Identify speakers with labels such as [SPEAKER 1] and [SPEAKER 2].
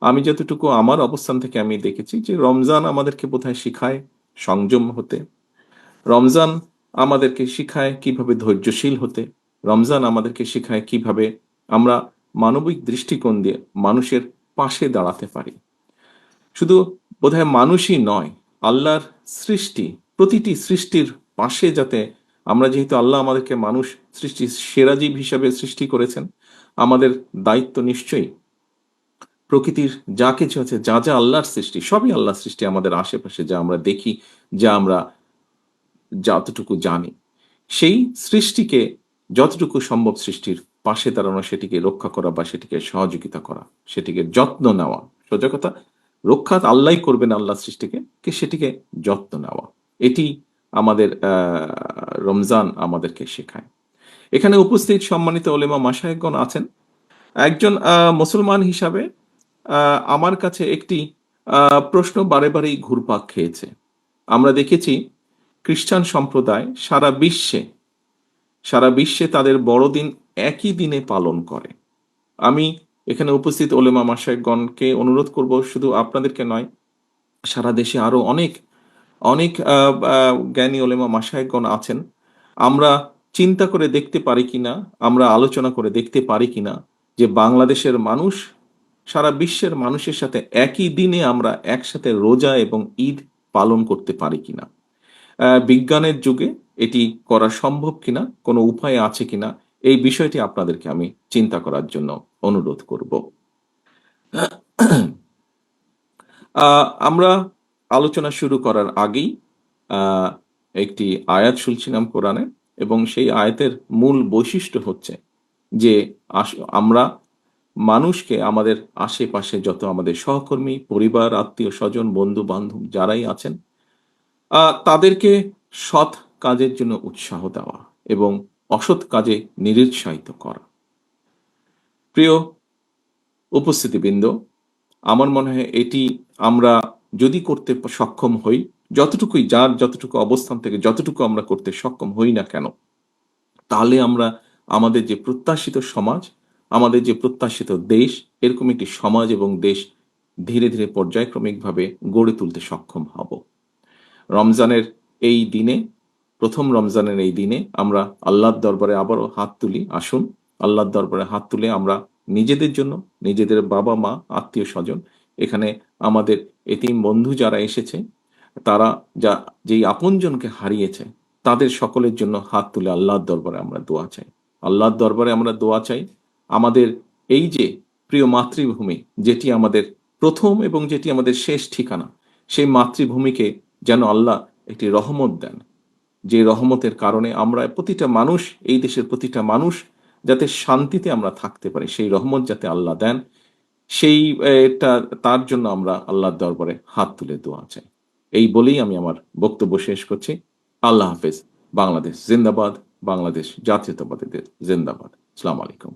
[SPEAKER 1] আমি যতটুকু আমার অবস্থান থেকে আমি দেখেছি যে রমজান আমাদেরকে বোধহয় শিখায় সংযম হতে। রমজান আমাদেরকে শিখায় কিভাবে ধৈর্যশীল হতে। রমজান আমাদেরকে শিখায় কিভাবে আমরা মানবিক দৃষ্টিকোণ দিয়ে মানুষের পাশে দাঁড়াতে পারি। শুধু বোধহয় মানুষই নয়, আল্লাহর সৃষ্টি, প্রতিটি সৃষ্টির পাশে যাতে আমরা, যেহেতু আল্লাহ আমাদেরকে মানুষ সৃষ্টির সেরা জীব হিসাবে সৃষ্টি করেছেন, আমাদের দায়িত্ব নিশ্চয়ই প্রকৃতির যা কিছু আছে, যা যা আল্লাহর সৃষ্টি, সবই আল্লাহর সৃষ্টি। আমাদের আশেপাশে যা আমরা দেখি, যা আমরা যতটুকু জানি, সেই সৃষ্টিকে যতটুকু সম্ভব সৃষ্টির পাশে দাঁড়ানো, সেটিকে রক্ষা করা বা সেটিকে সহযোগিতা করা, সেটিকে যত্ন নেওয়া। সোজা কথা, রক্ষা আল্লাহই করবেন আল্লাহ সৃষ্টিকে, সেটিকে যত্ন নেওয়া, এটি আমাদের রমজান আমাদেরকে শেখায়। এখানে উপস্থিত সম্মানিত ওলেমা মাশায়েখগণ আছেন। একজন মুসলমান হিসাবে আমার কাছে একটি প্রশ্ন বারে বারেই ঘুরপাক খেয়েছে। আমরা দেখেছি খ্রিস্টান সম্প্রদায় সারা বিশ্বে তাদের বড়দিন একই দিনে পালন করে। আমি এখানে উপস্থিত ওলেমা মাশায়েখগণকে অনুরোধ করব, শুধু আপনাদেরকে নয়, সারা দেশে আরো অনেক অনেক জ্ঞানী ওলেমা মাশায়েখগণ আছেন। আমরা চিন্তা করে দেখতে পারি কিনা, আমরা আলোচনা করে দেখতে পারি কিনা যে বাংলাদেশের মানুষ সারা বিশ্বের মানুষের সাথে একই দিনে আমরা একসাথে রোজা এবং ঈদ পালন করতে পারি কিনা। বিজ্ঞানের যুগে এটি করা সম্ভব কিনা, কোনো উপায় আছে কিনা, এই বিষয়টি আপনাদেরকে আমি চিন্তা করার জন্য অনুরোধ করব। আমরা আলোচনা শুরু করার আগেই একটি আয়াত শুনছিলাম কোরআনে, এবং সেই আয়াতের মূল বৈশিষ্ট্য হচ্ছে যে আমরা মানুষকে, আমাদের আশেপাশে যত আমাদের সহকর্মী, পরিবার, আত্মীয় স্বজন, বন্ধু বান্ধব যারাই আছেন, তাদেরকে সৎ কাজের জন্য উৎসাহ দেওয়া এবং অসৎ কাজে নিরুৎসাহিত করা। প্রিয় উপস্থিতিবৃন্দ, আমার মনে হয় এটি আমরা যদি করতে সক্ষম হই, যতটুকুই, যার যতটুকু অবস্থান থেকে যতটুকু আমরা করতে সক্ষম হই না কেন, তাহলে আমরা আমাদের যে প্রত্যাশিত সমাজ, আমাদের যে প্রত্যাশিত দেশ, এরকম একটি সমাজ এবং দেশ ধীরে ধীরে পর্যায়ক্রমিকভাবে গড়ে তুলতে সক্ষম হব। রমজানের এই দিনে, প্রথম রমজানের এই দিনে আমরা আল্লাহর দরবারে আবারও হাত তুলি। আসুন আল্লাহর দরবারে হাত তুলে আমরা নিজেদের জন্য, নিজেদের বাবা মা, আত্মীয় স্বজন, এখানে আমাদের এতিম বন্ধু যারা এসেছে, তারা যেই আপনজনকে হারিয়েছে, তাদের সকলের জন্য হাত তুলে আল্লাহর দরবারে আমরা দোয়া চাই। আল্লাহর দরবারে আমরা দোয়া চাই আমাদের এই যে প্রিয় মাতৃভূমি, যেটি আমাদের প্রথম এবং যেটি আমাদের শেষ ঠিকানা, সেই মাতৃভূমিকে যেন আল্লাহ একটি রহমত দেন, যে রহমতের কারণে আমরা প্রতিটা মানুষ, এই দেশের প্রতিটা মানুষ যাতে শান্তিতে আমরা থাকতে পারি, সেই রহমত যাতে আল্লাহ দেন, সেই তার জন্য আমরা আল্লাহর দরবারে হাত তুলে দোয়া চাই। এই বলেই আমি আমার বক্তব্য শেষ করছি। আল্লাহ হাফেজ। বাংলাদেশ জিন্দাবাদ, বাংলাদেশ জাতীয়তাবাদীদের জিন্দাবাদ। আসসালামু আলাইকুম।